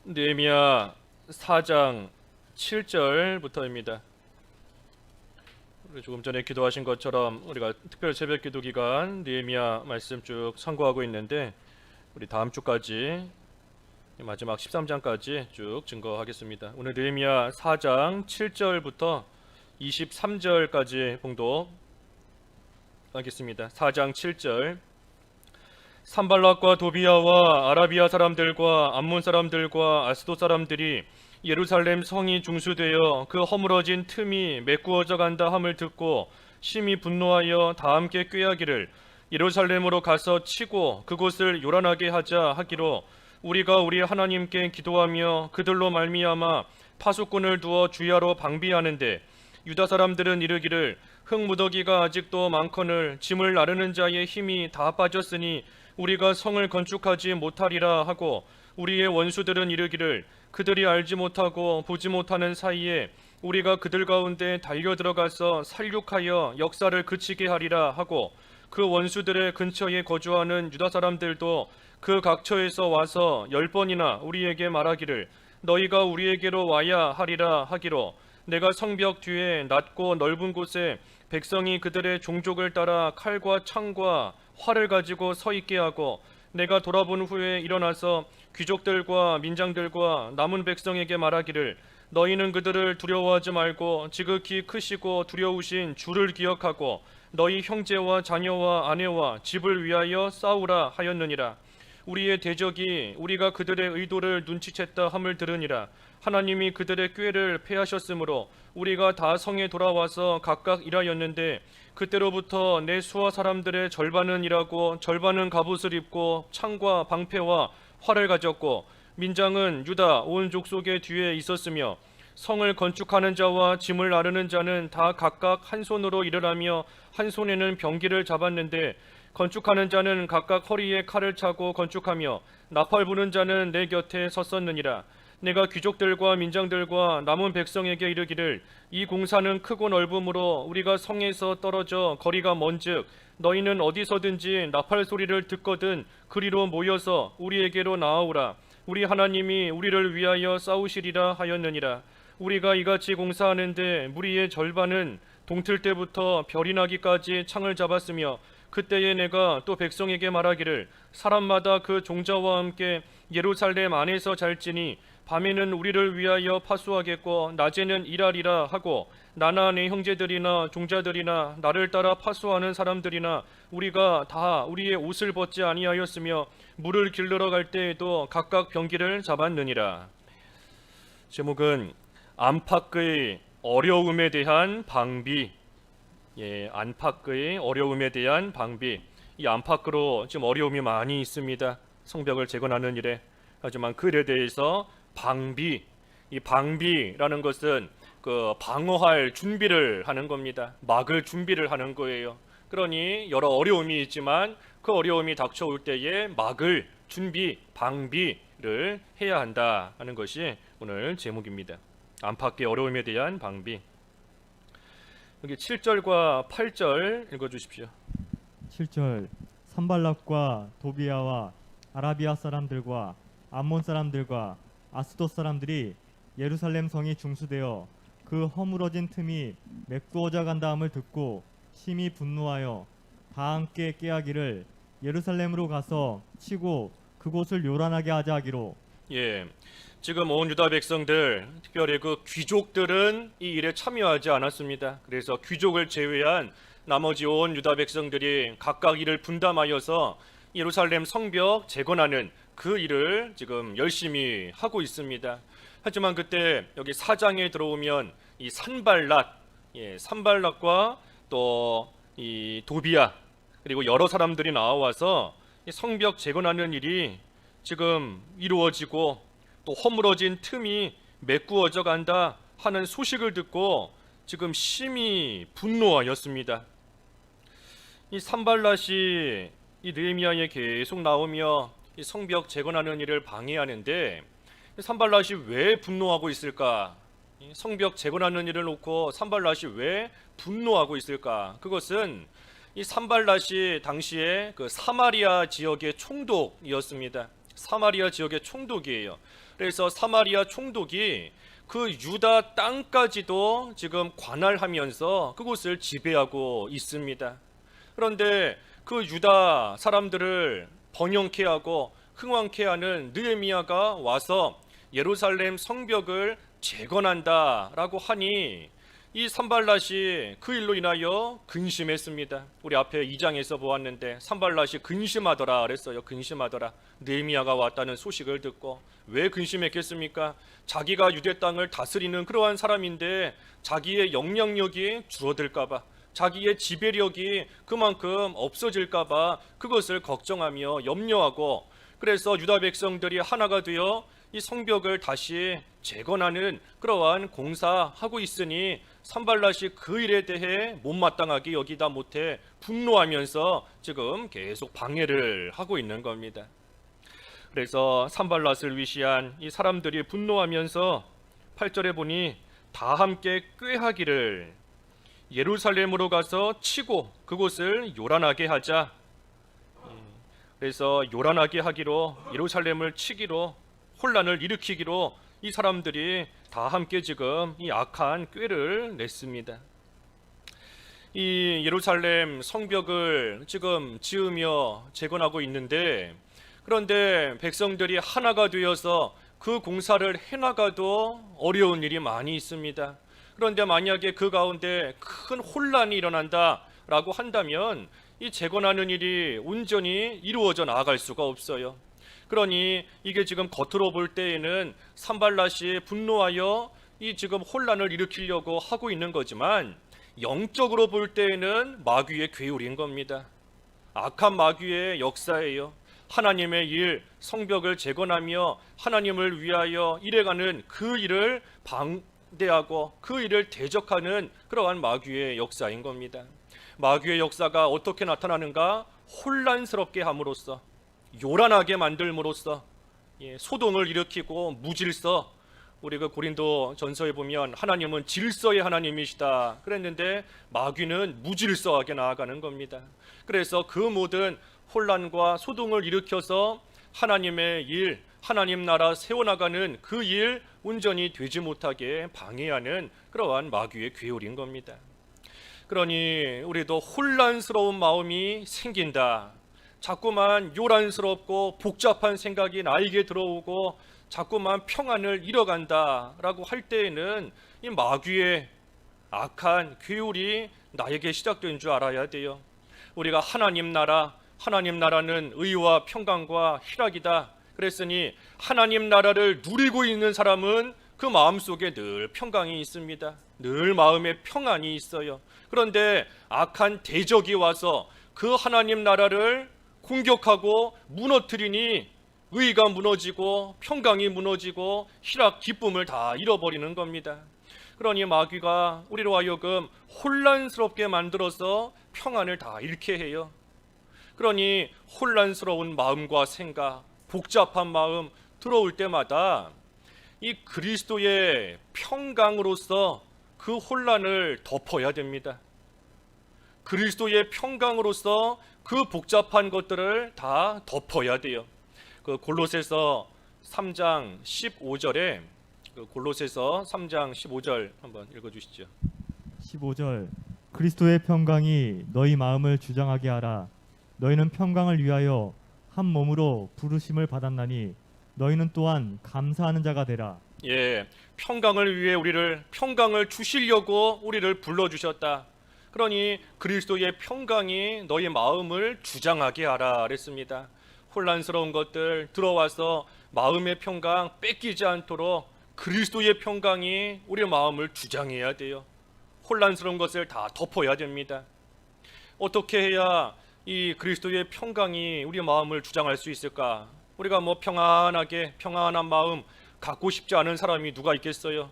느헤미야 4장 7절부터입니다. 우리 조금 전에 기도하신 것처럼 우리가 특별 새벽 기도 기간 느헤미야 말씀 쭉 선고하고 있는데 우리 다음 주까지 마지막 13장까지 쭉 증거하겠습니다. 오늘 느헤미야 4장 7절부터 23절까지 봉독하겠습니다. 4장 7절. 산발락과 도비아와 아라비아 사람들과 암몬 사람들과 아스돗 사람들이 예루살렘 성이 중수되어 그 허물어진 틈이 메꾸어져 간다 함을 듣고 심히 분노하여 다 함께 꾀하기를 예루살렘으로 가서 치고 그곳을 요란하게 하자 하기로 우리가 우리 하나님께 기도하며 그들로 말미암아 파수꾼을 두어 주야로 방비하는데 유다 사람들은 이르기를 흙무더기가 아직도 많거늘 짐을 나르는 자의 힘이 다 빠졌으니 우리가 성을 건축하지 못하리라 하고 우리의 원수들은 이르기를 그들이 알지 못하고 보지 못하는 사이에 우리가 그들 가운데 달려 들어가서 살육하여 역사를 그치게 하리라 하고 그 원수들의 근처에 거주하는 유다 사람들도 그 각처에서 와서 10번이나 우리에게 말하기를 너희가 우리에게로 와야 하리라 하기로 내가 성벽 뒤에 낮고 넓은 곳에 백성이 그들의 종족을 따라 칼과 창과 활을 가지고 서 있게 하고 내가 돌아본 후에 일어나서 귀족들과 민장들과 남은 백성에게 말하기를 너희는 그들을 두려워하지 말고 지극히 크시고 두려우신 주를 기억하고 너희 형제와 자녀와 아내와 집을 위하여 싸우라 하였느니라. 우리의 대적이 우리가 그들의 의도를 눈치챘다 함을 들으니라. 하나님이 그들의 꾀를 패하셨으므로 우리가 다 성에 돌아와서 각각 일하였는데 그때로부터 내 수하 사람들의 절반은 일하고 절반은 갑옷을 입고 창과 방패와 활을 가졌고 민장은 유다 온 족속의 뒤에 있었으며 성을 건축하는 자와 짐을 나르는 자는 다 각각 한 손으로 일을 하며 한 손에는 병기를 잡았는데 건축하는 자는 각각 허리에 칼을 차고 건축하며 나팔 부는 자는 내 곁에 섰었느니라. 내가 귀족들과 민장들과 남은 백성에게 이르기를 이 공사는 크고 넓음으로 우리가 성에서 떨어져 거리가 먼즉 너희는 어디서든지 나팔 소리를 듣거든 그리로 모여서 우리에게로 나아오라. 우리 하나님이 우리를 위하여 싸우시리라 하였느니라. 우리가 이같이 공사하는데 무리의 절반은 동틀 때부터 별이 나기까지 창을 잡았으며 그때에 내가 또 백성에게 말하기를 사람마다 그 종자와 함께 예루살렘 안에서 잘지니 밤에는 우리를 위하여 파수하겠고 낮에는 일하리라 하고 나나 내 형제들이나 종자들이나 나를 따라 파수하는 사람들이나 우리가 다 우리의 옷을 벗지 아니하였으며 물을 길르러 갈 때에도 각각 병기를 잡았느니라. 제목은 안팎의 어려움에 대한 방비. 안팎의 어려움에 대한 방비. 이 안팎으로 지금 어려움이 많이 있습니다. 성벽을 재건하는 일에. 하지만 그 일에 대해서 방비, 이 방비라는 것은 그 방어할 준비를 하는 겁니다. 막을 준비를 하는 거예요. 그러니 여러 어려움이 있지만 그 어려움이 닥쳐올 때에 막을 준비, 방비를 해야 한다 하는 것이 오늘 제목입니다. 안팎의 어려움에 대한 방비. 여기 7절과 8절 읽어주십시오. 7절. 산발락과 도비아와 아라비아 사람들과 암몬 사람들과 아스돗 사람들이 예루살렘 성이 중수되어 그 허물어진 틈이 메꾸어져 간다 함을 듣고 심히 분노하여 다 함께 깨하기를 예루살렘으로 가서 치고 그곳을 요란하게 하자 하기로. 지금 온 유다 백성들, 특별히 그 귀족들은 이 일에 참여하지 않았습니다. 그래서 귀족을 제외한 나머지 온 유다 백성들이 각각 일을 분담하여서 예루살렘 성벽 재건하는 그 일을 지금 열심히 하고 있습니다. 하지만 그때 여기 4장에 들어오면 이 산발락과 또 이 도비아 그리고 여러 사람들이 나와서 성벽 재건하는 일이 지금 이루어지고 또 허물어진 틈이 메꾸어져 간다 하는 소식을 듣고 지금 심히 분노하였습니다. 이 산발랏이 이 느헤미야에 계속 나오며 이 성벽 재건하는 일을 방해하는데 산발랏이 왜 분노하고 있을까? 성벽 재건하는 일을 놓고 산발랏이 왜 분노하고 있을까? 그것은 이 산발랏이 당시에 그 사마리아 지역의 총독이었습니다. 사마리아 지역의 총독이에요. 그래서 사마리아 총독이 그 유다 땅까지도 지금 관할하면서 그곳을 지배하고 있습니다. 그런데 그 유다 사람들을 번영케 하고 흥왕케 하는 느헤미야가 와서 예루살렘 성벽을 재건한다라고 하니 이 산발랏이 그 일로 인하여 근심했습니다. 우리 앞에 2장에서 보았는데 산발랏이 근심하더라 그랬어요. 근심하더라. 느헤미야가 왔다는 소식을 듣고. 왜 근심했겠습니까? 자기가 유대 땅을 다스리는 그러한 사람인데 자기의 영향력이 줄어들까 봐, 자기의 지배력이 그만큼 없어질까 봐 그것을 걱정하며 염려하고, 그래서 유다 백성들이 하나가 되어 이 성벽을 다시 재건하는 그러한 공사하고 있으니 산발랏이 그 일에 대해 못마땅하게 여기다 못해 분노하면서 지금 계속 방해를 하고 있는 겁니다. 그래서 산발랏을 위시한 이 사람들이 분노하면서 8절에 보니 다 함께 꾀하기를 예루살렘으로 가서 치고 그곳을 요란하게 하자. 그래서 요란하게 하기로, 예루살렘을 치기로, 혼란을 일으키기로 이 사람들이 다 함께 지금 이 악한 꾀를 냈습니다. 이 예루살렘 성벽을 지금 지으며 재건하고 있는데, 그런데 백성들이 하나가 되어서 그 공사를 해나가도 어려운 일이 많이 있습니다. 그런데 만약에 그 가운데 큰 혼란이 일어난다라고 한다면 이 재건하는 일이 온전히 이루어져 나아갈 수가 없어요. 그러니 이게 지금 겉으로 볼 때에는 산발랏이 분노하여 이 지금 혼란을 일으키려고 하고 있는 거지만 영적으로 볼 때에는 마귀의 괴울인 겁니다. 악한 마귀의 역사예요. 하나님의 일, 성벽을 재건하며 하나님을 위하여 일해가는 그 일을 방대하고 그 일을 대적하는 그러한 마귀의 역사인 겁니다. 마귀의 역사가 어떻게 나타나는가? 혼란스럽게 함으로써, 요란하게 만들므로써, 소동을 일으키고 무질서. 우리 그 고린도 전서에 보면 하나님은 질서의 하나님이시다 그랬는데 마귀는 무질서하게 나아가는 겁니다. 그래서 그 모든 혼란과 소동을 일으켜서 하나님의 일, 하나님 나라 세워나가는 그 일 온전히 되지 못하게 방해하는 그러한 마귀의 괴울인 겁니다. 그러니 우리도 혼란스러운 마음이 생긴다, 자꾸만 요란스럽고 복잡한 생각이 나에게 들어오고 자꾸만 평안을 잃어간다 라고 할 때에는 이 마귀의 악한 괴울이 나에게 시작된 줄 알아야 돼요. 우리가 하나님 나라는 의와 평강과 희락이다 그랬으니 하나님 나라를 누리고 있는 사람은 그 마음속에 늘 평강이 있습니다. 늘 마음에 평안이 있어요. 그런데 악한 대적이 와서 그 하나님 나라를 공격하고 무너뜨리니 의가 무너지고 평강이 무너지고 희락, 기쁨을 다 잃어버리는 겁니다. 그러니 마귀가 우리로 하여금 혼란스럽게 만들어서 평안을 다 잃게 해요. 그러니 혼란스러운 마음과 생각, 복잡한 마음 들어올 때마다 이 그리스도의 평강으로서 그 혼란을 덮어야 됩니다. 그리스도의 평강으로서 그 복잡한 것들을 다 덮어야 돼요. 그 골로새서 3장 15절에 골로새서 3장 15절 한번 읽어주시죠. 15절 그리스도의 평강이 너희 마음을 주장하게 하라. 너희는 평강을 위하여 한 몸으로 부르심을 받았나니 너희는 또한 감사하는 자가 되라. 예, 평강을 위해 평강을 주시려고 우리를 불러주셨다. 그러니 그리스도의 평강이 너희 마음을 주장하게 하라 그랬습니다. 혼란스러운 것들 들어와서 마음의 평강 뺏기지 않도록 그리스도의 평강이 우리 마음을 주장해야 돼요. 혼란스러운 것을 다 덮어야 됩니다. 어떻게 해야 이 그리스도의 평강이 우리 마음을 주장할 수 있을까? 우리가 평안한 마음 갖고 싶지 않은 사람이 누가 있겠어요?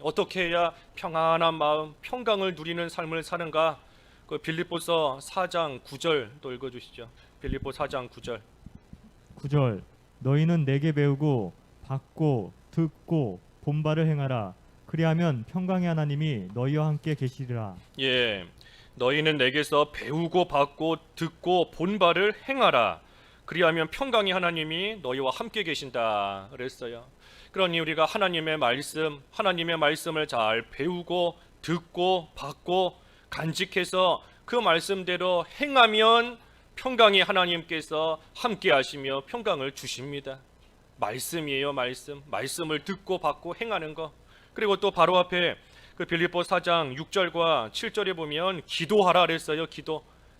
어떻게 해야 평안한 마음, 평강을 누리는 삶을 사는가? 그 빌립보서 4장 9절 또 읽어주시죠. 빌립보 4장 9절. 9절 너희는 내게 배우고 받고 듣고 본바를 행하라. 그리하면 평강의 하나님이 너희와 함께 계시리라. 예, 너희는 내게서 배우고 받고 듣고 본 바를 행하라. 그리하면 평강의 하나님이 너희와 함께 계신다 그랬어요. 그러니 우리가 하나님의 말씀을 잘 배우고 듣고 받고 간직해서 그 말씀대로 행하면 평강의 하나님께서 함께 하시며 평강을 주십니다. 말씀이에요. 말씀을 듣고 받고 행하는 거. 그리고 또 바로 앞에 그 빌립보 4장 6절과 7절에 보면 기도하라 그랬어요.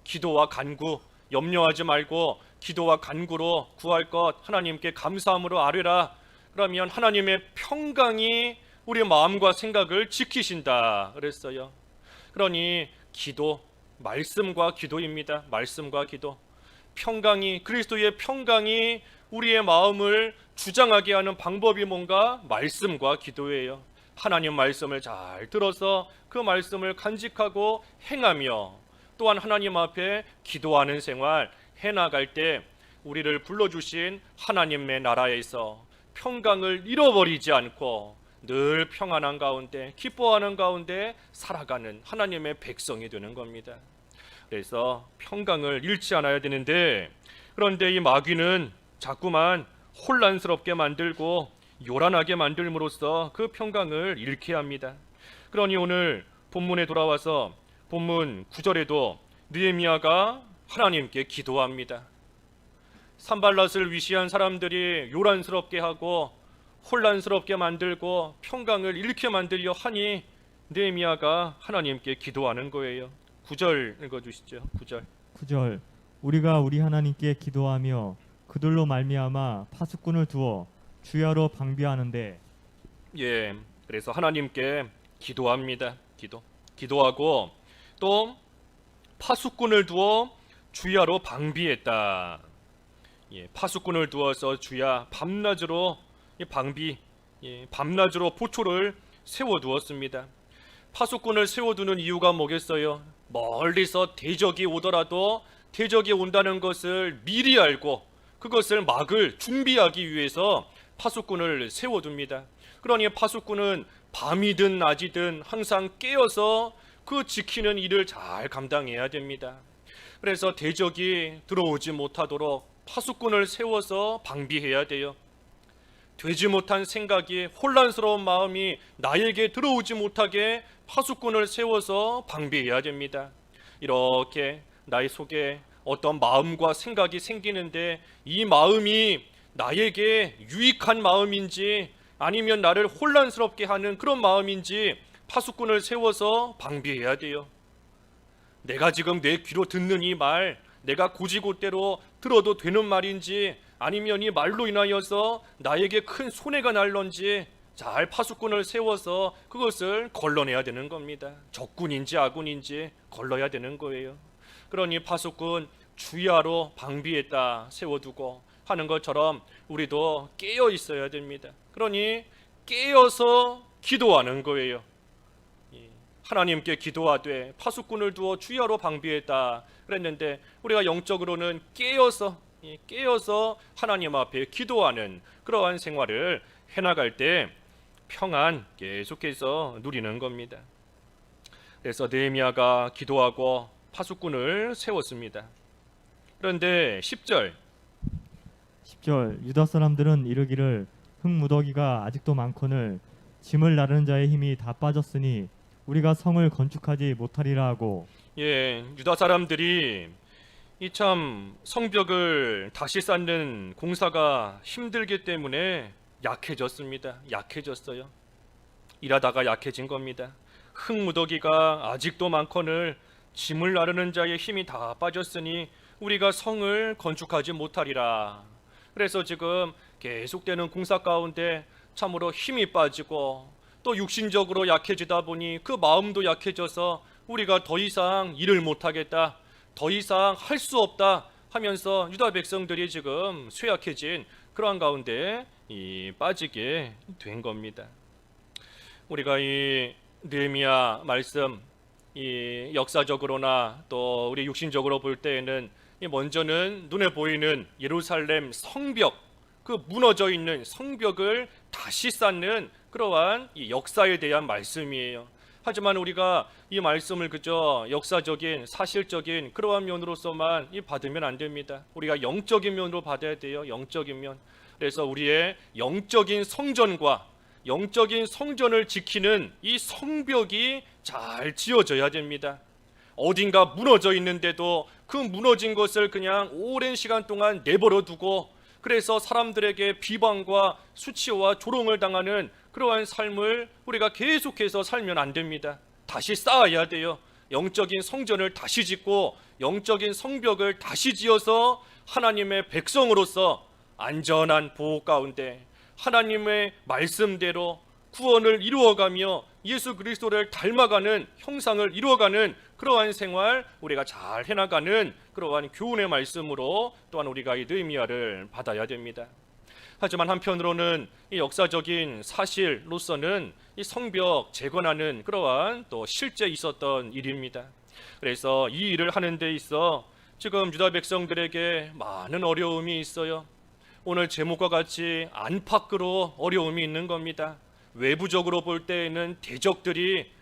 기도와 간구. 염려하지 말고 기도와 간구로 구할 것 하나님께 감사함으로 아뢰라. 그러면 하나님의 평강이 우리의 마음과 생각을 지키신다 그랬어요. 그러니 기도, 말씀과 기도입니다. 말씀과 기도. 그리스도의 평강이 우리의 마음을 주장하게 하는 방법이 뭔가? 말씀과 기도예요. 하나님 말씀을 잘 들어서 그 말씀을 간직하고 행하며 또한 하나님 앞에 기도하는 생활 해나갈 때 우리를 불러주신 하나님의 나라에서 평강을 잃어버리지 않고 늘 평안한 가운데 기뻐하는 가운데 살아가는 하나님의 백성이 되는 겁니다. 그래서 평강을 잃지 않아야 되는데, 그런데 이 마귀는 자꾸만 혼란스럽게 만들고 요란하게 만들므로써 그 평강을 잃게 합니다. 그러니 오늘 본문에 돌아와서 본문 9절에도 느헤미야가 하나님께 기도합니다. 산발랏을 위시한 사람들이 요란스럽게 하고 혼란스럽게 만들고 평강을 잃게 만들려 하니 느헤미야가 하나님께 기도하는 거예요. 9절 읽어주시죠. 9절. 9절 우리가 우리 하나님께 기도하며 그들로 말미암아 파수꾼을 두어 주야로 방비하는데. 예, 그래서 하나님께 기도합니다. 기도하고 또 파수꾼을 두어 주야로 방비했다. 예, 파수꾼을 두어서 주야 밤낮으로 밤낮으로 보초를 세워두었습니다. 파수꾼을 세워두는 이유가 뭐겠어요? 멀리서 대적이 오더라도 대적이 온다는 것을 미리 알고 그것을 막을 준비하기 위해서 파수꾼을 세워둡니다. 그러니 파수꾼은 밤이든 낮이든 항상 깨어서 그 지키는 일을 잘 감당해야 됩니다. 그래서 대적이 들어오지 못하도록 파수꾼을 세워서 방비해야 돼요. 되지 못한 생각이, 혼란스러운 마음이 나에게 들어오지 못하게 파수꾼을 세워서 방비해야 됩니다. 이렇게 나의 속에 어떤 마음과 생각이 생기는데 이 마음이 나에게 유익한 마음인지 아니면 나를 혼란스럽게 하는 그런 마음인지 파수꾼을 세워서 방비해야 돼요. 내가 지금 내 귀로 듣는 이 말, 내가 고지고대로 들어도 되는 말인지 아니면 이 말로 인하여서 나에게 큰 손해가 날런지 잘 파수꾼을 세워서 그것을 걸러내야 되는 겁니다. 적군인지 아군인지 걸러야 되는 거예요. 그러니 파수꾼 주야로 방비했다 세워두고 하는 것처럼 우리도 깨어 있어야 됩니다. 그러니 깨어서 기도하는 거예요. 하나님께 기도하되 파수꾼을 두어 주야로 방비했다 그랬는데 우리가 영적으로는 깨어서 하나님 앞에 기도하는 그러한 생활을 해나갈 때 평안 계속해서 누리는 겁니다. 그래서 느헤미야가 기도하고 파수꾼을 세웠습니다. 그런데 10절 유다 사람들은 이르기를 흙무더기가 아직도 많거늘 짐을 나르는 자의 힘이 다 빠졌으니 우리가 성을 건축하지 못하리라 하고. 예, 유다 사람들이 이 참 성벽을 다시 쌓는 공사가 힘들기 때문에 약해졌어요. 일하다가 약해진 겁니다. 흙무더기가 아직도 많거늘 짐을 나르는 자의 힘이 다 빠졌으니 우리가 성을 건축하지 못하리라. 그래서 지금 계속되는 공사 가운데 참으로 힘이 빠지고 또 육신적으로 약해지다 보니 그 마음도 약해져서 우리가 더 이상 일을 못하겠다, 더 이상 할 수 없다 하면서 유다 백성들이 지금 쇠약해진 그러한 가운데 빠지게 된 겁니다. 우리가 이 느헤미야 말씀 역사적으로나 또 우리 육신적으로 볼 때에는 먼저는 눈에 보이는 예루살렘 성벽, 그 무너져 있는 성벽을 다시 쌓는 그러한 이 역사에 대한 말씀이에요. 하지만 우리가 이 말씀을 그저 역사적인 사실적인 그러한 면으로서만 받으면 안 됩니다. 우리가 영적인 면으로 받아야 돼요. 영적인 면. 그래서 우리의 영적인 성전과 영적인 성전을 지키는 이 성벽이 잘 지어져야 됩니다. 어딘가 무너져 있는데도 그 무너진 것을 그냥 오랜 시간 동안 내버려 두고 그래서 사람들에게 비방과 수치와 조롱을 당하는 그러한 삶을 우리가 계속해서 살면 안 됩니다. 다시 쌓아야 돼요. 영적인 성전을 다시 짓고 영적인 성벽을 다시 지어서 하나님의 백성으로서 안전한 보호 가운데 하나님의 말씀대로 구원을 이루어가며 예수 그리스도를 닮아가는 형상을 이루어가는 그러한 생활 우리가 잘 해나가는 그러한 교훈의 말씀으로 또한 우리가 이 느헤미야를 받아야 됩니다. 하지만 한편으로는 이 역사적인 사실로서는 이 성벽 재건하는 그러한 또 실제 있었던 일입니다. 그래서 이 일을 하는 데 있어 지금 유다 백성들에게 많은 어려움이 있어요. 오늘 제목과 같이 안팎으로 어려움이 있는 겁니다. 외부적으로 볼 때에는 대적들이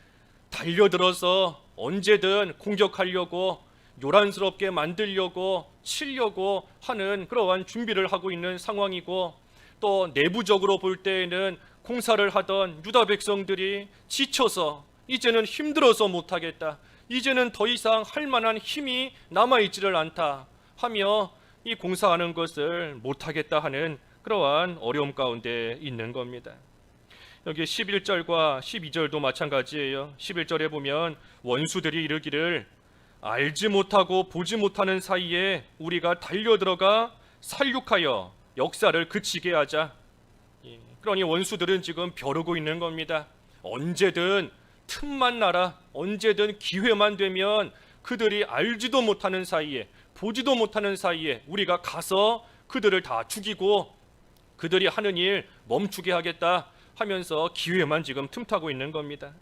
달려들어서 언제든 공격하려고 요란스럽게 만들려고 치려고 하는 그러한 준비를 하고 있는 상황이고, 또 내부적으로 볼 때에는 공사를 하던 유다 백성들이 지쳐서 이제는 힘들어서 못하겠다, 이제는 더 이상 할 만한 힘이 남아있지를 않다 하며 이 공사하는 것을 못하겠다 하는 그러한 어려움 가운데 있는 겁니다. 여기 11절과 12절도 마찬가지예요. 11절에 보면 원수들이 이르기를 알지 못하고 보지 못하는 사이에 우리가 달려들어가 살육하여 역사를 그치게 하자. 그러니 원수들은 지금 벼르고 있는 겁니다. 언제든 틈만 나라, 언제든 기회만 되면 그들이 알지도 못하는 사이에 보지도 못하는 사이에 우리가 가서 그들을 다 죽이고 그들이 하는 일 멈추게 하겠다 하면서 기회만 지금 틈타고 있는 겁니다.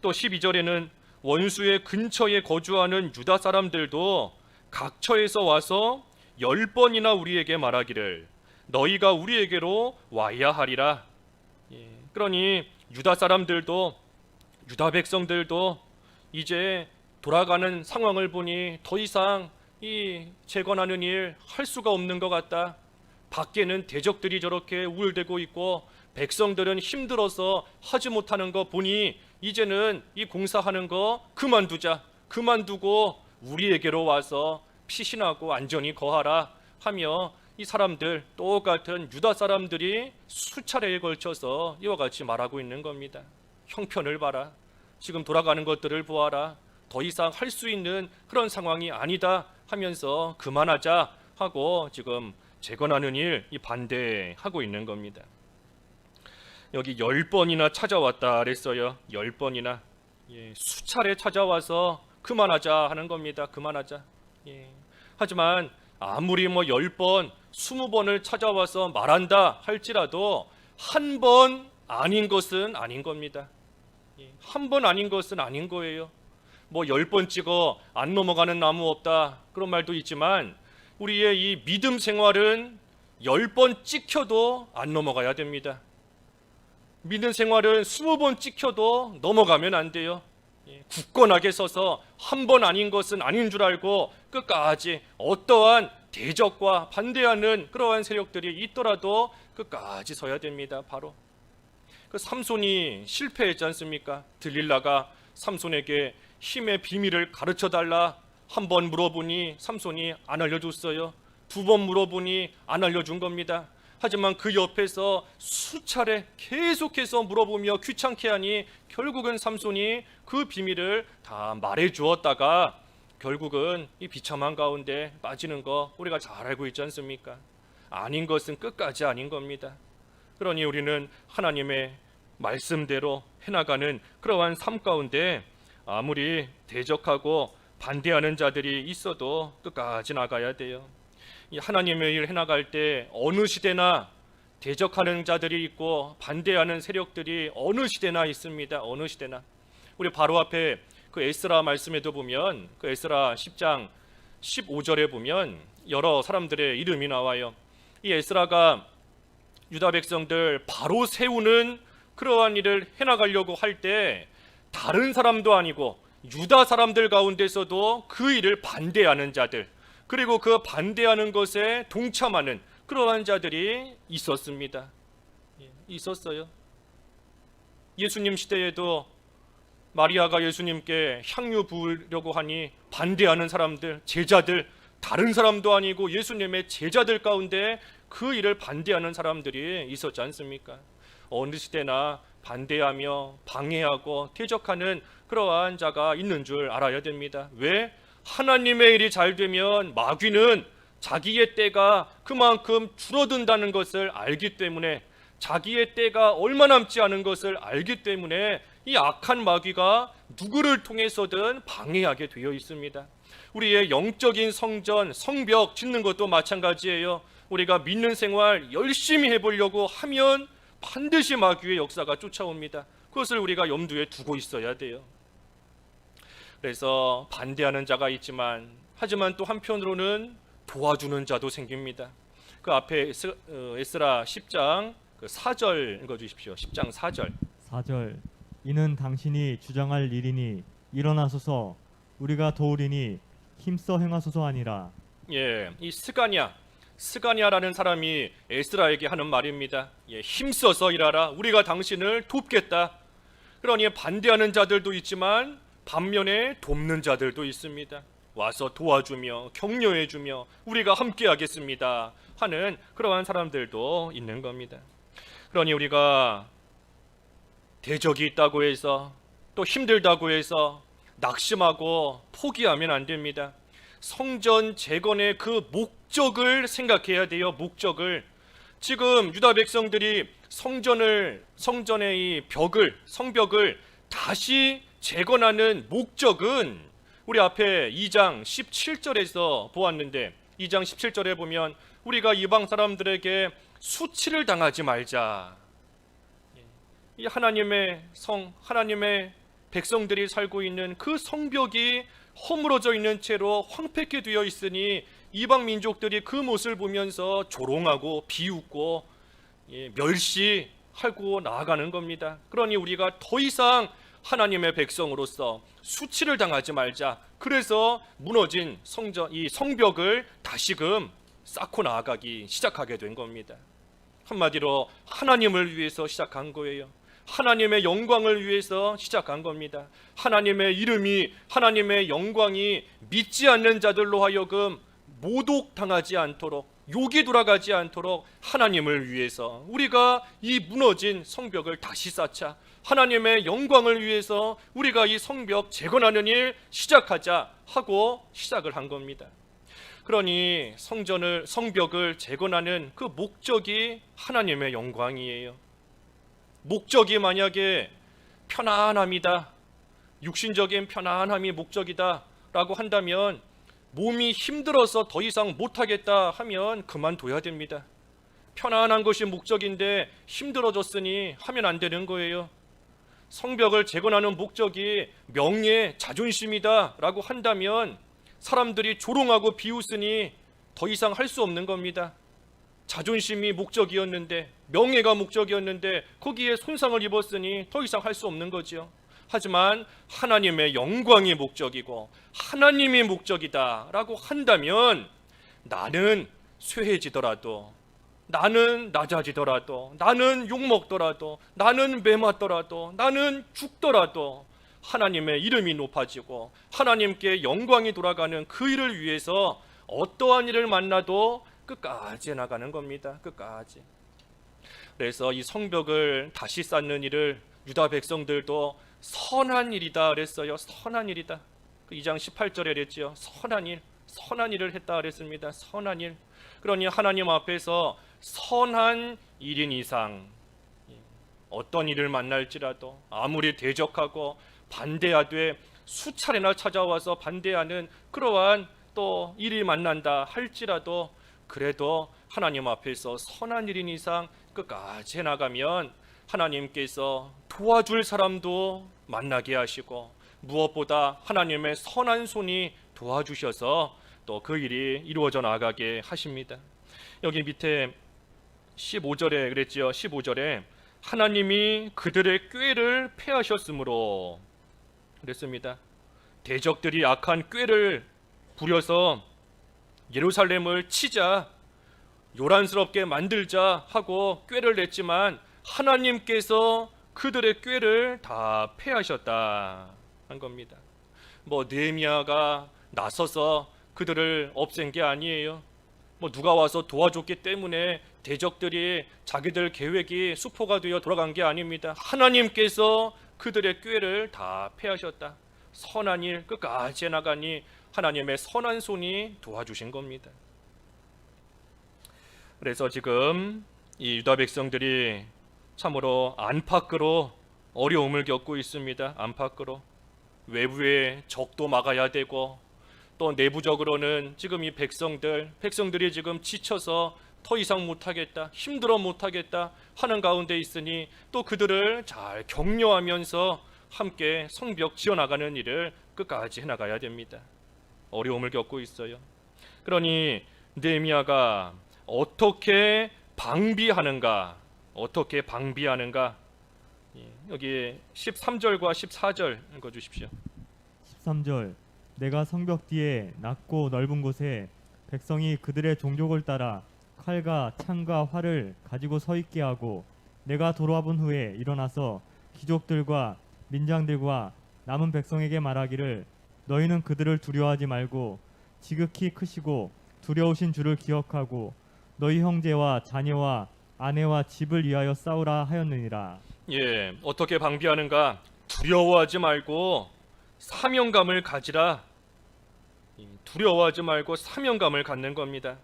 또 12절에는 원수의 근처에 거주하는 유다 사람들도 각처에서 와서 10번이나 우리에게 말하기를 너희가 우리에게로 와야 하리라. 그러니 유다 사람들도 유다 백성들도 이제 돌아가는 상황을 보니 더 이상 이 재건하는 일 할 수가 없는 것 같다. 밖에는 대적들이 저렇게 우울대고 있고 백성들은 힘들어서 하지 못하는 거 보니 이제는 이 공사하는 거 그만두자, 그만두고 우리에게로 와서 피신하고 안전히 거하라 하며 이 사람들, 똑같은 유다 사람들이 수차례에 걸쳐서 이와 같이 말하고 있는 겁니다. 형편을 봐라, 지금 돌아가는 것들을 보아라, 더 이상 할 수 있는 그런 상황이 아니다 하면서 그만하자 하고 지금 재건하는 일 반대하고 있는 겁니다. 여기 10번이나 찾아왔다 그랬어요. 10번이나 수차례 찾아와서 그만하자 하는 겁니다. 그만하자. 하지만 아무리 10번, 20번을 찾아와서 말한다 할지라도 한 번 아닌 것은 아닌 겁니다. 한 번 아닌 것은 아닌 거예요. 10번 찍어 안 넘어가는 나무 없다 그런 말도 있지만 우리의 이 믿음 생활은 10번 찍혀도 안 넘어가야 됩니다. 믿음 생활은 20번 찍혀도 넘어가면 안 돼요. 굳건하게 서서 한 번 아닌 것은 아닌 줄 알고 끝까지 어떠한 대적과 반대하는 그러한 세력들이 있더라도 끝까지 서야 됩니다. 바로 그 삼손이 실패했지 않습니까? 들릴라가 삼손에게 힘의 비밀을 가르쳐달라 한 번 물어보니 삼손이 안 알려줬어요. 2번 물어보니 안 알려준 겁니다. 하지만 그 옆에서 수차례 계속해서 물어보며 귀찮게 하니 결국은 삼손이 그 비밀을 다 말해주었다가 결국은 이 비참한 가운데 빠지는 거 우리가 잘 알고 있지 않습니까? 아닌 것은 끝까지 아닌 겁니다. 그러니 우리는 하나님의 말씀대로 해나가는 그러한 삶 가운데 아무리 대적하고 반대하는 자들이 있어도 끝까지 나가야 돼요. 이 하나님의 일 해나갈 때 어느 시대나 대적하는 자들이 있고 반대하는 세력들이 어느 시대나 있습니다. 어느 시대나. 우리 바로 앞에 그 에스라 말씀에도 보면 그 에스라 10장 15절에 보면 여러 사람들의 이름이 나와요. 이 에스라가 유다 백성들 바로 세우는 그러한 일을 해나가려고 할 때 다른 사람도 아니고 유다 사람들 가운데서도 그 일을 반대하는 자들, 그리고 그 반대하는 것에 동참하는 그러한 자들이 있었습니다. 있었어요. 예수님 시대에도 마리아가 예수님께 향유 부으려고 하니 반대하는 사람들, 제자들, 다른 사람도 아니고 예수님의 제자들 가운데 그 일을 반대하는 사람들이 있었지 않습니까? 어느 시대나 반대하며 방해하고 퇴적하는 그러한 자가 있는 줄 알아야 됩니다. 왜? 하나님의 일이 잘 되면 마귀는 자기의 때가 그만큼 줄어든다는 것을 알기 때문에, 자기의 때가 얼마 남지 않은 것을 알기 때문에 이 악한 마귀가 누구를 통해서든 방해하게 되어 있습니다. 우리의 영적인 성전, 성벽 짓는 것도 마찬가지예요. 우리가 믿는 생활 열심히 해보려고 하면 반드시 마귀의 역사가 쫓아옵니다. 그것을 우리가 염두에 두고 있어야 돼요. 그래서 반대하는 자가 있지만, 하지만 또 한편으로는 도와주는 자도 생깁니다. 그 앞에 에스라 10장 4절 읽어주십시오. 10장 4절. 4절 이는 당신이 주장할 일이니 일어나소서 우리가 도우리니 힘써 행하소서 하니라. 예, 이 스가냐라는 사람이 에스라에게 하는 말입니다. 예, 힘써서 일하라. 우리가 당신을 돕겠다. 그러니 반대하는 자들도 있지만 반면에 돕는 자들도 있습니다. 와서 도와주며 격려해주며 우리가 함께 하겠습니다 하는 그러한 사람들도 있는 겁니다. 그러니 우리가 대적이 있다고 해서, 또 힘들다고 해서 낙심하고 포기하면 안 됩니다. 성전 재건의 그 목적을 생각해야 돼요. 목적을. 지금 유다 백성들이 성전의 이 성벽을 다시 재건하는 목적은 우리 앞에 2장 17절에서 보았는데, 2장 17절에 보면 우리가 이방 사람들에게 수치를 당하지 말자. 이 하나님의 하나님의 백성들이 살고 있는 그 성벽이 허물어져 있는 채로 황폐케 되어 있으니 이방 민족들이 그 모습을 보면서 조롱하고 비웃고 멸시하고 나아가는 겁니다. 그러니 우리가 더 이상 하나님의 백성으로서 수치를 당하지 말자. 그래서 무너진 이 성벽을 다시금 쌓고 나아가기 시작하게 된 겁니다. 한마디로 하나님을 위해서 시작한 거예요. 하나님의 영광을 위해서 시작한 겁니다. 하나님의 이름이, 하나님의 영광이 믿지 않는 자들로 하여금 모독당하지 않도록, 욕이 돌아가지 않도록 하나님을 위해서 우리가 이 무너진 성벽을 다시 쌓자. 하나님의 영광을 위해서 우리가 이 성벽 재건하는 일 시작하자 하고 시작을 한 겁니다. 그러니 성벽을 재건하는 그 목적이 하나님의 영광이에요. 목적이 만약에 편안함이다, 육신적인 편안함이 목적이다 라고 한다면, 몸이 힘들어서 더 이상 못하겠다 하면 그만둬야 됩니다. 편안한 것이 목적인데 힘들어졌으니 하면 안 되는 거예요. 성벽을 재건하는 목적이 명예, 자존심이다 라고 한다면 사람들이 조롱하고 비웃으니 더 이상 할 수 없는 겁니다. 자존심이 목적이었는데, 명예가 목적이었는데 거기에 손상을 입었으니 더 이상 할 수 없는 거죠. 하지만 하나님의 영광이 목적이고 하나님이 목적이다 라고 한다면, 나는 쇠해지더라도, 나는 낮아지더라도, 나는 욕먹더라도, 나는 매맞더라도, 나는 죽더라도 하나님의 이름이 높아지고 하나님께 영광이 돌아가는 그 일을 위해서 어떠한 일을 만나도 끝까지 나가는 겁니다. 끝까지. 그래서 이 성벽을 다시 쌓는 일을 유다 백성들도 선한 일이다 그랬어요. 선한 일이다. 2장 18절에 그랬죠. 선한 일을 했다 그랬습니다. 선한 일. 그러니 하나님 앞에서 선한 일인 이상 어떤 일을 만날지라도, 아무리 대적하고 반대하되 수차례나 찾아와서 반대하는 그러한 또 일이 만난다 할지라도, 그래도 하나님 앞에서 선한 일인 이상 끝까지 해나가면 하나님께서 도와줄 사람도 만나게 하시고, 무엇보다 하나님의 선한 손이 도와주셔서 또 그 일이 이루어져 나가게 하십니다. 여기 밑에 15절에 그랬지요. 15절에 하나님이 그들의 꾀를 패하셨으므로, 그랬습니다. 대적들이 악한 꾀를 부려서 예루살렘을 치자, 요란스럽게 만들자 하고 꾀를 냈지만 하나님께서 그들의 꾀를 다 패하셨다 한 겁니다. 느헤미야가 나서서 그들을 없앤 게 아니에요. 누가 와서 도와줬기 때문에 대적들이 자기들 계획이 수포가 되어 돌아간 게 아닙니다. 하나님께서 그들의 꾀를 다 패하셨다. 선한 일 끝까지 해나가니 하나님의 선한 손이 도와주신 겁니다. 그래서 지금 이 유다 백성들이 참으로 안팎으로 어려움을 겪고 있습니다. 안팎으로 외부의 적도 막아야 되고 또 내부적으로는 지금 이 백성들이 지금 지쳐서 더 이상 못하겠다, 힘들어 못하겠다 하는 가운데 있으니 또 그들을 잘 격려하면서 함께 성벽 지어나가는 일을 끝까지 해나가야 됩니다. 어려움을 겪고 있어요. 그러니 느헤미야가 어떻게 방비하는가? 여기 13절과 14절 읽어주십시오. 13절 내가 성벽 뒤에 낮고 넓은 곳에 백성이 그들의 종족을 따라 칼과 창과 활을 가지고 서 있게 하고 내가 돌아와 본 후에 일어나서 귀족들과 민장들과 남은 백성에게 말하기를 너희는 그들을 두려워하지 말고 지극히 크시고 두려우신 주를 기억하고 너희 형제와 자녀와 아내와 집을 위하여 싸우라 하였느니라. 어떻게 방비하는가? 두려워하지 말고 사명감을 가지라. 두려워하지 말고 사명감을 갖는 겁니다.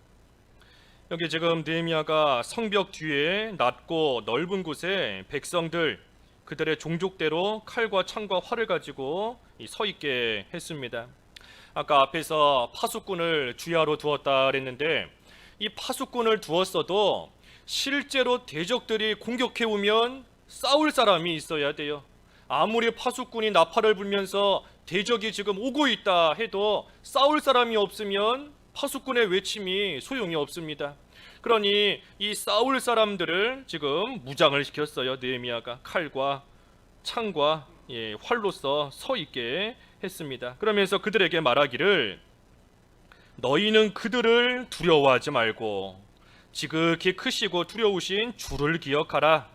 여기 지금 느헤미야가 성벽 뒤에 낮고 넓은 곳에 백성들 그들의 종족대로 칼과 창과 활을 가지고 서 있게 했습니다. 아까 앞에서 파수꾼을 주야로 두었다 그랬는데 이 파수꾼을 두었어도 실제로 대적들이 공격해 오면 싸울 사람이 있어야 돼요. 아무리 파수꾼이 나팔을 불면서 대적이 지금 오고 있다 해도 싸울 사람이 없으면 파수꾼의 외침이 소용이 없습니다. 그러니 이 싸울 사람들을 지금 무장을 시켰어요. 느헤미야가 칼과 창과 활로서 서 있게 했습니다. 그러면서 그들에게 말하기를 너희는 그들을 두려워하지 말고 지극히 크시고 두려우신 주를 기억하라.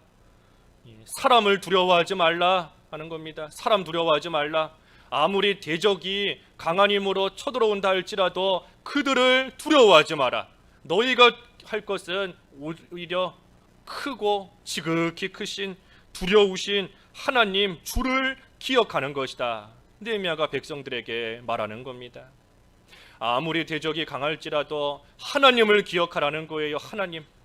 사람을 두려워하지 말라 하는 겁니다. 사람 두려워하지 말라. 아무리 대적이 강한 힘으로 쳐들어온다 할지라도 그들을 두려워하지 마라. 너희가 할 것은 오히려 크고 지극히 크신 두려우신 하나님 주를 기억하는 것이다. 느헤미야가 백성들에게 말하는 겁니다. 아무리 대적이 강할지라도 하나님을 기억하라는 거예요.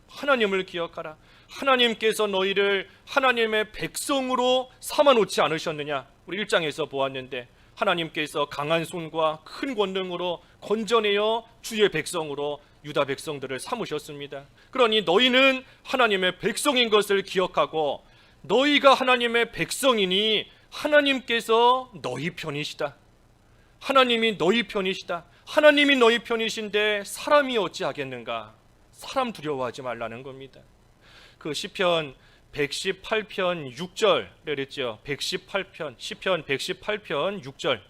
하나님을 기억하라. 하나님께서 너희를 하나님의 백성으로 삼아놓지 않으셨느냐? 우리 1장에서 보았는데 하나님께서 강한 손과 큰 권능으로 건져내어 주의 백성으로 유다 백성들을 삼으셨습니다. 그러니 너희는 하나님의 백성인 것을 기억하고 너희가 하나님의 백성이니 하나님께서 너희 편이시다. 하나님이 너희 편이시다. 하나님이 너희 편이신데 사람이 어찌하겠는가? 사람 두려워하지 말라는 겁니다. 그 시편 118편 6절 그랬죠. 118편 시편 118편 6절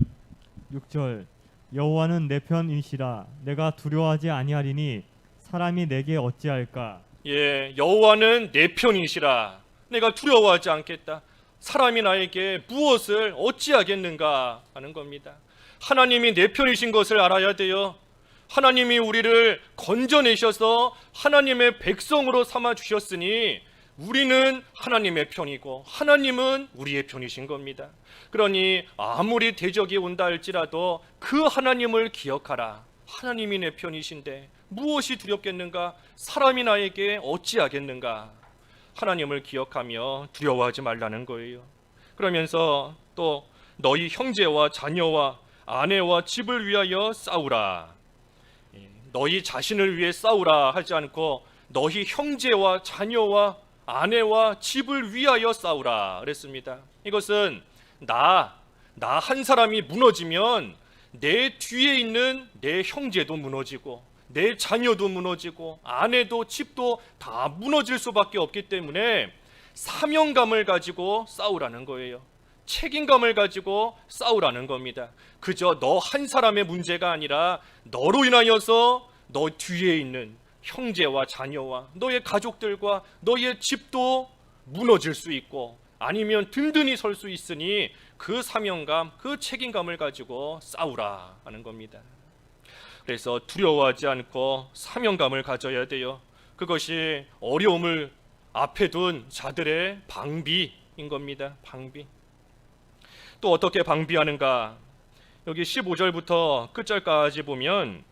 6절 여호와는 내 편이시라 내가 두려워하지 아니하리니 사람이 내게 어찌할까? 여호와는 내 편이시라 내가 두려워하지 않겠다. 사람이 나에게 무엇을 어찌하겠는가 하는 겁니다. 하나님이 내 편이신 것을 알아야 돼요. 하나님이 우리를 건져내셔서 하나님의 백성으로 삼아 주셨으니 우리는 하나님의 편이고 하나님은 우리의 편이신 겁니다. 그러니 아무리 대적이 온다 할지라도 그 하나님을 기억하라. 하나님이 내 편이신데 무엇이 두렵겠는가? 사람이 나에게 어찌하겠는가? 하나님을 기억하며 두려워하지 말라는 거예요. 그러면서 또 너희 형제와 자녀와 아내와 집을 위하여 싸우라. 너희 자신을 위해 싸우라 하지 않고 너희 형제와 자녀와 아내와 집을 위하여 싸우라 그랬습니다. 이것은 나 한 사람이 무너지면 내 뒤에 있는 내 형제도 무너지고 내 자녀도 무너지고 아내도 집도 다 무너질 수밖에 없기 때문에 사명감을 가지고 싸우라는 거예요. 책임감을 가지고 싸우라는 겁니다. 그저 너 한 사람의 문제가 아니라 너로 인하여서 너 뒤에 있는 형제와 자녀와 너의 가족들과 너의 집도 무너질 수 있고 아니면 든든히 설 수 있으니 그 사명감, 그 책임감을 가지고 싸우라 하는 겁니다. 그래서 두려워하지 않고 사명감을 가져야 돼요. 그것이 어려움을 앞에 둔 자들의 방비인 겁니다. 방비. 또 어떻게 방비하는가? 여기 15절부터 끝절까지 보면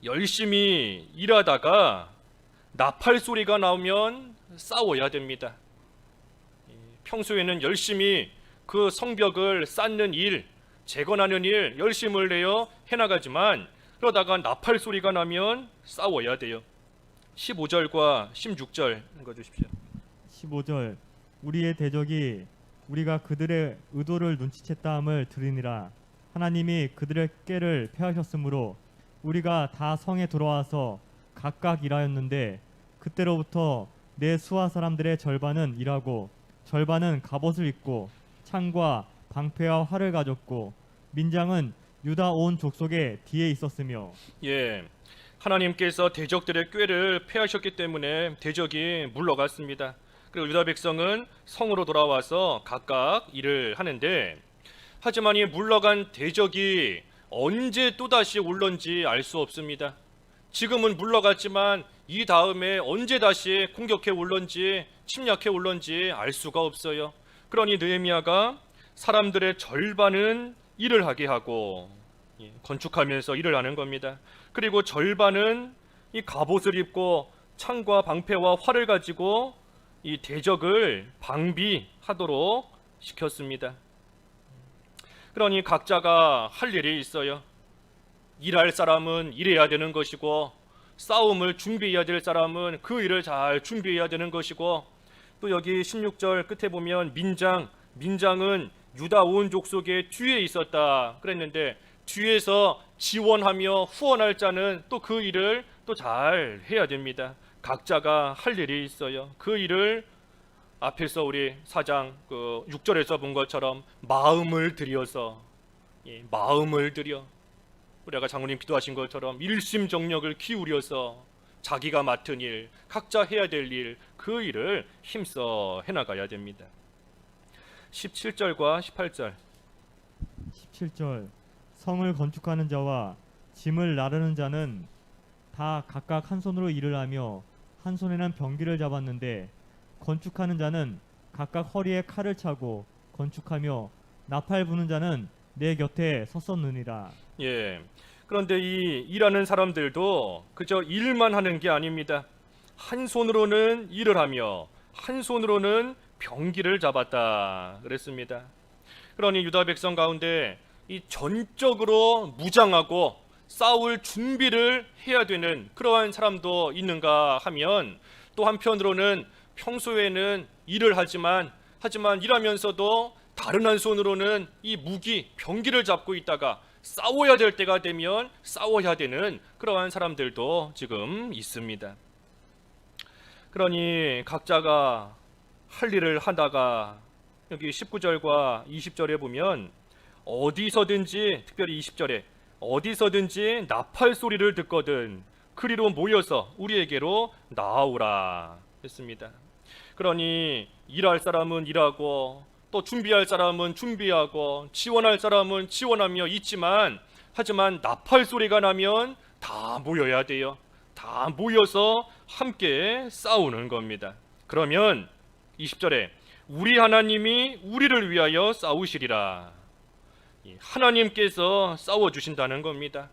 열심히 일하다가 나팔 소리가 나오면 싸워야 됩니다. 평소에는 열심히 그 성벽을 쌓는 일, 재건하는 일 열심을 내어 해나가지만 그러다가 나팔 소리가 나면 싸워야 돼요. 15절과 16절 읽어주십시오. 15절 우리의 대적이 우리가 그들의 의도를 눈치챘다함을 들으니라. 하나님이 그들의 꾀를 패하셨으므로 우리가 다 성에 돌아와서 각각 일하였는데 그때로부터 내 수하 사람들의 절반은 일하고 절반은 갑옷을 입고 창과 방패와 활을 가졌고 민장은 유다 온 족속의 뒤에 있었으며. 예, 하나님께서 대적들의 꾀를 패하셨기 때문에 대적이 물러갔습니다. 그리고 유다 백성은 성으로 돌아와서 각각 일을 하는데 하지만 이 물러간 대적이 언제 또다시 올런지 알 수 없습니다. 지금은 물러갔지만 이 다음에 언제 다시 공격해 올런지 침략해 올런지 알 수가 없어요. 그러니 느헤미야가 사람들의 절반은 일을 하게 하고 건축하면서 일을 하는 겁니다. 그리고 절반은 이 갑옷을 입고 창과 방패와 활을 가지고 이 대적을 방비하도록 시켰습니다. 그러니 각자가 할 일이 있어요. 일할 사람은 일해야 되는 것이고 싸움을 준비해야 될 사람은 그 일을 잘 준비해야 되는 것이고 또 여기 16절 끝에 보면 민장은 유다 온 족속의 뒤에 있었다 그랬는데 뒤에서 지원하며 후원할 자는 또 그 일을 또 잘 해야 됩니다. 각자가 할 일이 있어요. 그 일을 앞에서 우리 4장 6절에서 본 것처럼 마음을 들여서 마음을 들여 우리 아까 장로님 기도하신 것처럼 일심정력을 기울여서 자기가 맡은 일, 각자 해야 될 일, 그 일을 힘써 해나가야 됩니다. 17절과 18절 17절 성을 건축하는 자와 짐을 나르는 자는 다 각각 한 손으로 일을 하며 한 손에는 병기를 잡았는데 건축하는 자는 각각 허리에 칼을 차고 건축하며 나팔 부는 자는 내 곁에 섰었느니라. 예. 그런데 이 일하는 사람들도 그저 일만 하는 게 아닙니다. 한 손으로는 일을 하며 한 손으로는 병기를 잡았다 그랬습니다. 그러니 유다 백성 가운데 이 전적으로 무장하고 싸울 준비를 해야 되는 그러한 사람도 있는가 하면 또 한편으로는 평소에는 일을 하지만 일하면서도 다른 한 손으로는 이 무기, 병기를 잡고 있다가 싸워야 될 때가 되면 싸워야 되는 그러한 사람들도 지금 있습니다. 그러니 각자가 할 일을 하다가 여기 19절과 20절에 보면 어디서든지 특별히 20절에 어디서든지 나팔 소리를 듣거든 그리로 모여서 우리에게로 나아오라 했습니다. 그러니 일할 사람은 일하고 또 준비할 사람은 준비하고 지원할 사람은 지원하며 있지만 하지만 나팔 소리가 나면 다 모여야 돼요. 다 모여서 함께 싸우는 겁니다. 그러면 20절에 우리 하나님이 우리를 위하여 싸우시리라. 하나님께서 싸워주신다는 겁니다.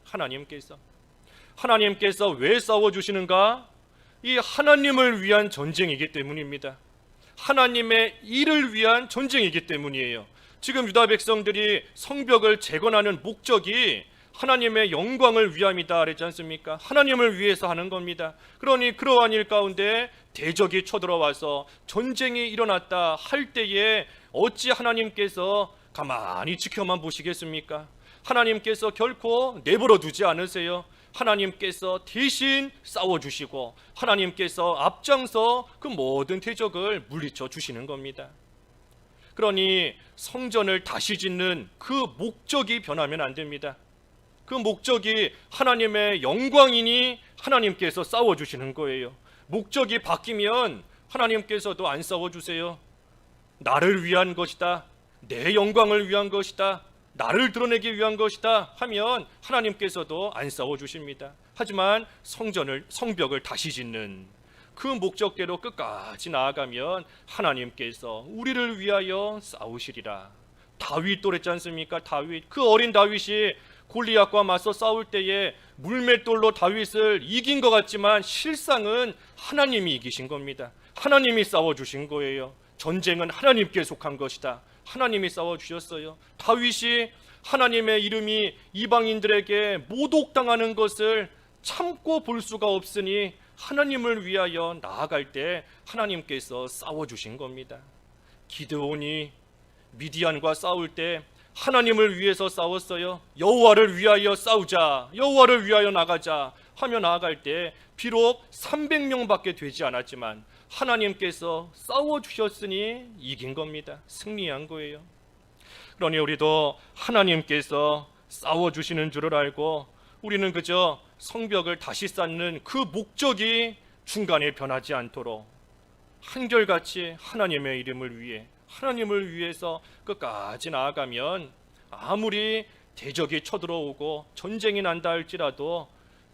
하나님께서 왜 싸워주시는가? 이 하나님을 위한 전쟁이기 때문입니다. 하나님의 일을 위한 전쟁이기 때문이에요. 지금 유다 백성들이 성벽을 재건하는 목적이 하나님의 영광을 위함이다 그랬지 않습니까? 하나님을 위해서 하는 겁니다. 그러니 그러한 일 가운데 대적이 쳐들어와서 전쟁이 일어났다 할 때에 어찌 하나님께서 가만히 지켜만 보시겠습니까? 하나님께서 결코 내버려 두지 않으세요. 하나님께서 대신 싸워주시고 하나님께서 앞장서 그 모든 대적을 물리쳐 주시는 겁니다. 그러니 성전을 다시 짓는 그 목적이 변하면 안 됩니다. 그 목적이 하나님의 영광이니 하나님께서 싸워주시는 거예요. 목적이 바뀌면 하나님께서도 안 싸워주세요. 나를 위한 것이다, 내 영광을 위한 것이다, 나를 드러내기 위한 것이다 하면 하나님께서도 안 싸워주십니다. 하지만 성벽을 다시 짓는 그 목적대로 끝까지 나아가면 하나님께서 우리를 위하여 싸우시리라. 다윗 또랬지 않습니까? 다윗, 그 어린 다윗이 골리앗과 맞서 싸울 때에 물맷돌로 다윗을 이긴 것 같지만 실상은 하나님이 이기신 겁니다. 하나님이 싸워주신 거예요. 전쟁은 하나님께 속한 것이다. 하나님이 싸워주셨어요. 다윗이 하나님의 이름이 이방인들에게 모독당하는 것을 참고 볼 수가 없으니 하나님을 위하여 나아갈 때 하나님께서 싸워주신 겁니다. 기드온이 미디안과 싸울 때 하나님을 위해서 싸웠어요. 여호와를 위하여 싸우자, 여호와를 위하여 나가자 하며 나아갈 때 비록 300명밖에 되지 않았지만 하나님께서 싸워주셨으니 이긴 겁니다. 승리한 거예요. 그러니 우리도 하나님께서 싸워주시는 줄을 알고 우리는 그저 성벽을 다시 쌓는 그 목적이 중간에 변하지 않도록 한결같이 하나님의 이름을 위해, 하나님을 위해서 끝까지 나아가면 아무리 대적이 쳐들어오고 전쟁이 난다 할지라도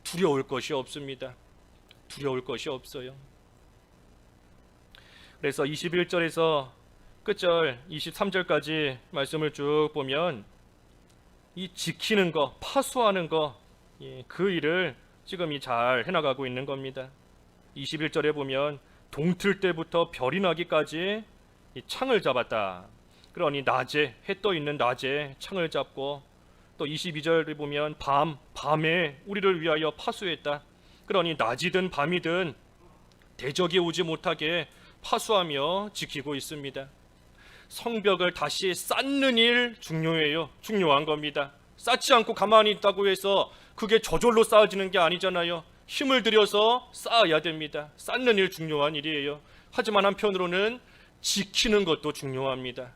두려울 것이 없습니다. 두려울 것이 없어요. 그래서 21절에서 끝절 23절까지 말씀을 쭉 보면 이 지키는 거, 파수하는 거, 그 일을 지금 잘 해나가고 있는 겁니다. 21절에 보면 동틀 때부터 별이 나기까지 이 창을 잡았다. 그러니 낮에, 해 떠 있는 낮에 창을 잡고, 또 22절에 보면 밤에 우리를 위하여 파수했다. 그러니 낮이든 밤이든 대적이 오지 못하게 파수하며 지키고 있습니다. 성벽을 다시 쌓는 일 중요해요. 중요한 겁니다. 쌓지 않고 가만히 있다고 해서 그게 저절로 쌓아지는 게 아니잖아요. 힘을 들여서 쌓아야 됩니다. 쌓는 일 중요한 일이에요. 하지만 한편으로는 지키는 것도 중요합니다.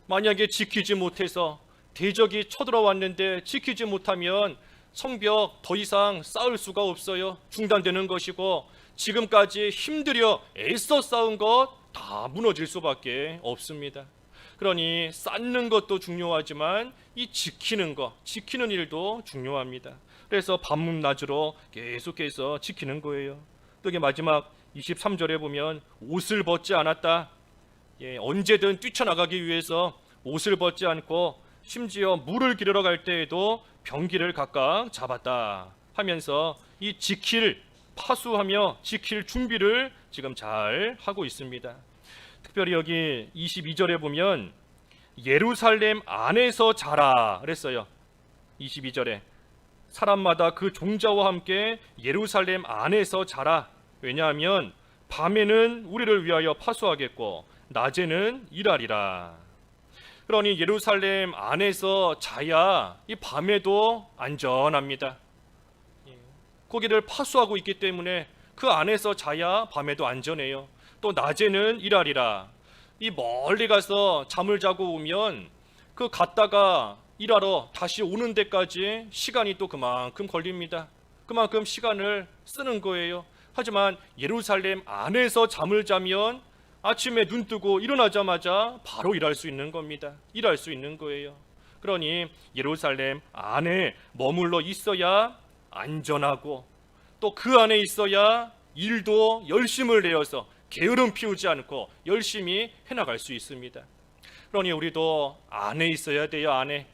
만약에 지키지 못해서 대적이 쳐들어왔는데 지키지 못하면 성벽 더 이상 쌓을 수가 없어요. 중단되는 것이고 지금까지 힘들여 애써 쌓은 것 다 무너질 수밖에 없습니다. 그러니 쌓는 것도 중요하지만 이 지키는 것, 지키는 일도 중요합니다. 그래서 밤낮으로 계속해서 지키는 거예요. 또 이게 마지막 23절에 보면 옷을 벗지 않았다. 언제든 뛰쳐나가기 위해서 옷을 벗지 않고 심지어 물을 기르러 갈 때에도 병기를 각각 잡았다 하면서 이 파수하며 지킬 준비를 지금 잘 하고 있습니다. 특별히 여기 22절에 보면 예루살렘 안에서 자라 그랬어요. 22절에 사람마다 그 종자와 함께 예루살렘 안에서 자라. 왜냐하면 밤에는 우리를 위하여 파수하겠고 낮에는 일하리라. 그러니 예루살렘 안에서 자야 이 밤에도 안전합니다. 거기를 파수하고 있기 때문에 그 안에서 자야 밤에도 안전해요. 또 낮에는 일하리라. 이 멀리 가서 잠을 자고 오면 그 갔다가 일하러 다시 오는 데까지 시간이 또 그만큼 걸립니다. 그만큼 시간을 쓰는 거예요. 하지만 예루살렘 안에서 잠을 자면 아침에 눈 뜨고 일어나자마자 바로 일할 수 있는 겁니다. 일할 수 있는 거예요. 그러니 예루살렘 안에 머물러 있어야 안전하고 또 그 안에 있어야 일도 열심을 내어서 게으름 피우지 않고 열심히 해나갈 수 있습니다. 그러니 우리도 안에 있어야 돼요. 안에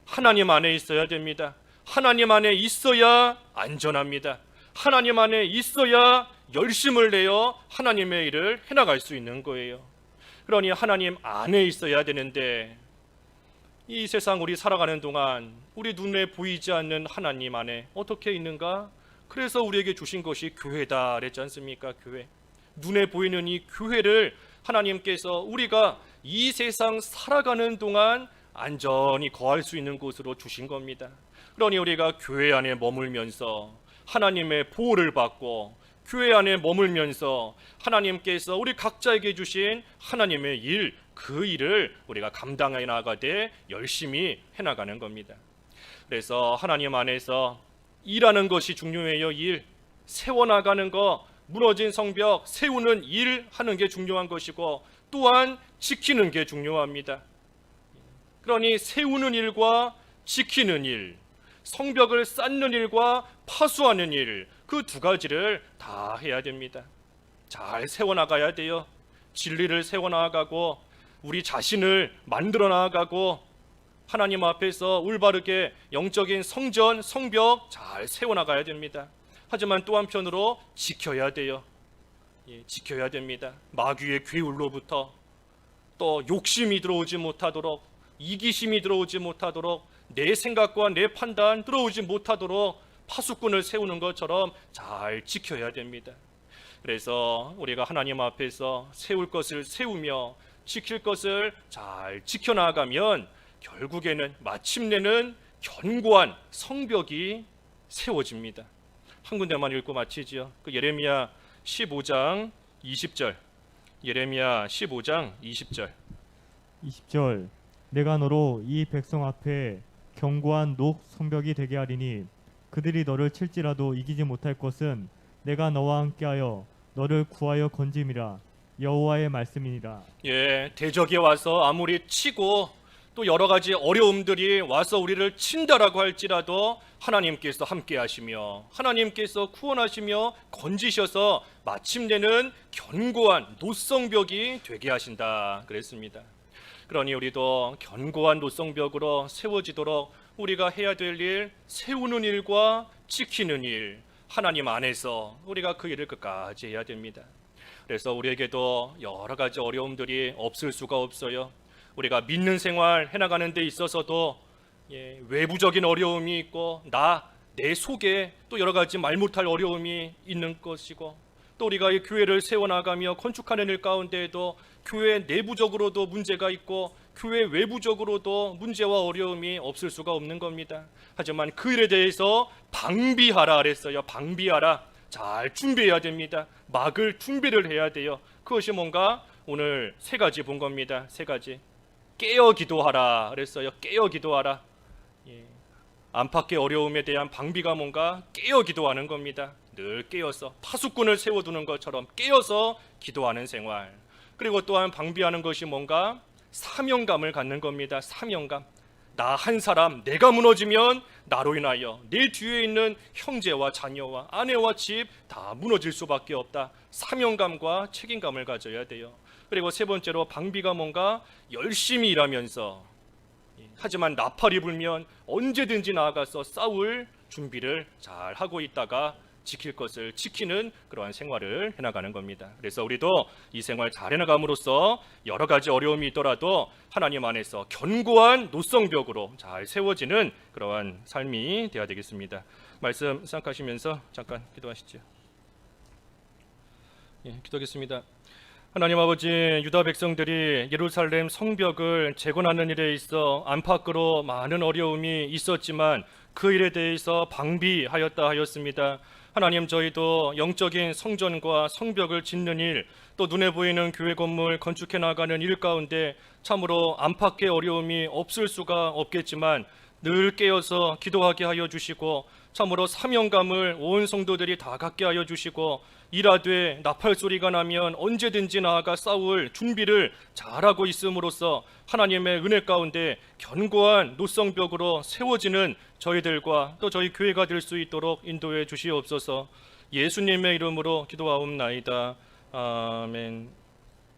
하나님 안에 있어야 됩니다. 하나님 안에 있어야 안전합니다. 하나님 안에 있어야 열심을 내어 하나님의 일을 해나갈 수 있는 거예요. 그러니 하나님 안에 있어야 되는데 이 세상 우리 살아가는 동안 우리 눈에 보이지 않는 하나님 안에 어떻게 있는가? 그래서 우리에게 주신 것이 교회다 그랬지 않습니까? 교회. 눈에 보이는 이 교회를 하나님께서 우리가 이 세상 살아가는 동안 안전히 거할 수 있는 곳으로 주신 겁니다. 그러니 우리가 교회 안에 머물면서 하나님의 보호를 받고 교회 안에 머물면서 하나님께서 우리 각자에게 주신 하나님의 일 그 일을 우리가 감당해 나가되 열심히 해나가는 겁니다. 그래서 하나님 안에서 일하는 것이 중요해요. 일, 세워나가는 거, 무너진 성벽 세우는 일 하는 게 중요한 것이고 또한 지키는 게 중요합니다. 그러니 세우는 일과 지키는 일, 성벽을 쌓는 일과 파수하는 일, 그 두 가지를 다 해야 됩니다. 잘 세워나가야 돼요. 진리를 세워나가고 우리 자신을 만들어 나가고 하나님 앞에서 올바르게 영적인 성전, 성벽 잘 세워나가야 됩니다. 하지만 또 한편으로 지켜야 돼요. 지켜야 됩니다. 마귀의 괴울로부터 또 욕심이 들어오지 못하도록, 이기심이 들어오지 못하도록, 내 생각과 내 판단 들어오지 못하도록 파수꾼을 세우는 것처럼 잘 지켜야 됩니다. 그래서 우리가 하나님 앞에서 세울 것을 세우며 지킬 것을 잘 지켜나가면 결국에는 마침내는 견고한 성벽이 세워집니다. 한 군데만 읽고 마치지요. 그 예레미야 15장 20절. 예레미야 15장 20절. 20절 내가 너로 이 백성 앞에 견고한 녹 성벽이 되게 하리니 그들이 너를 칠지라도 이기지 못할 것은 내가 너와 함께하여 너를 구하여 건짐이라 여호와의 말씀이니라. 대적이 와서 아무리 치고 또 여러 가지 어려움들이 와서 우리를 친다라고 할지라도 하나님께서 함께 하시며 하나님께서 구원하시며 건지셔서 마침내는 견고한 노성벽이 되게 하신다 그랬습니다. 그러니 우리도 견고한 노성벽으로 세워지도록 우리가 해야 될 일, 세우는 일과 지키는 일, 하나님 안에서 우리가 그 일을 끝까지 해야 됩니다. 그래서 우리에게도 여러 가지 어려움들이 없을 수가 없어요. 우리가 믿는 생활 해나가는 데 있어서도 외부적인 어려움이 있고 내 속에 또 여러 가지 말 못할 어려움이 있는 것이고 또 우리가 이 교회를 세워나가며 건축하는 일 가운데에도 교회 내부적으로도 문제가 있고 교회 외부적으로도 문제와 어려움이 없을 수가 없는 겁니다. 하지만 그 일에 대해서 방비하라 그랬어요. 방비하라. 잘 준비해야 됩니다. 막을 준비를 해야 돼요. 그것이 뭔가 오늘 세 가지 본 겁니다. 세 가지. 깨어 기도하라 그랬어요. 깨어 기도하라. 안팎의 어려움에 대한 방비가 뭔가 깨어 기도하는 겁니다. 늘 깨어서 파수꾼을 세워두는 것처럼 깨어서 기도하는 생활. 그리고 또한 방비하는 것이 뭔가 사명감을 갖는 겁니다. 사명감. 나 한 사람 내가 무너지면 나로 인하여 내 뒤에 있는 형제와 자녀와 아내와 집 다 무너질 수밖에 없다. 사명감과 책임감을 가져야 돼요. 그리고 세 번째로 방비가 뭔가 열심히 일하면서 하지만 나팔이 불면 언제든지 나아가서 싸울 준비를 잘 하고 있다가 지킬 것을 지키는 그러한 생활을 해나가는 겁니다. 그래서 우리도 이 생활 잘 해나감으로써 여러 가지 어려움이 있더라도 하나님 안에서 견고한 노성벽으로 잘 세워지는 그러한 삶이 되어야 되겠습니다. 말씀 생각하시면서 잠깐 기도하시죠. 기도하겠습니다. 하나님 아버지, 유다 백성들이 예루살렘 성벽을 재건하는 일에 있어 안팎으로 많은 어려움이 있었지만 그 일에 대해서 방비하였다 하였습니다. 하나님, 저희도 영적인 성전과 성벽을 짓는 일, 또 눈에 보이는 교회 건물 건축해 나가는 일 가운데 참으로 안팎의 어려움이 없을 수가 없겠지만 늘 깨어서 기도하게 하여 주시고 참으로 사명감을 온 성도들이 다 갖게 하여 주시고 일하되 나팔 소리가 나면 언제든지 나아가 싸울 준비를 잘하고 있음으로써 하나님의 은혜 가운데 견고한 노성벽으로 세워지는 저희들과 또 저희 교회가 될 수 있도록 인도해 주시옵소서. 예수님의 이름으로 기도하옵나이다. 아멘.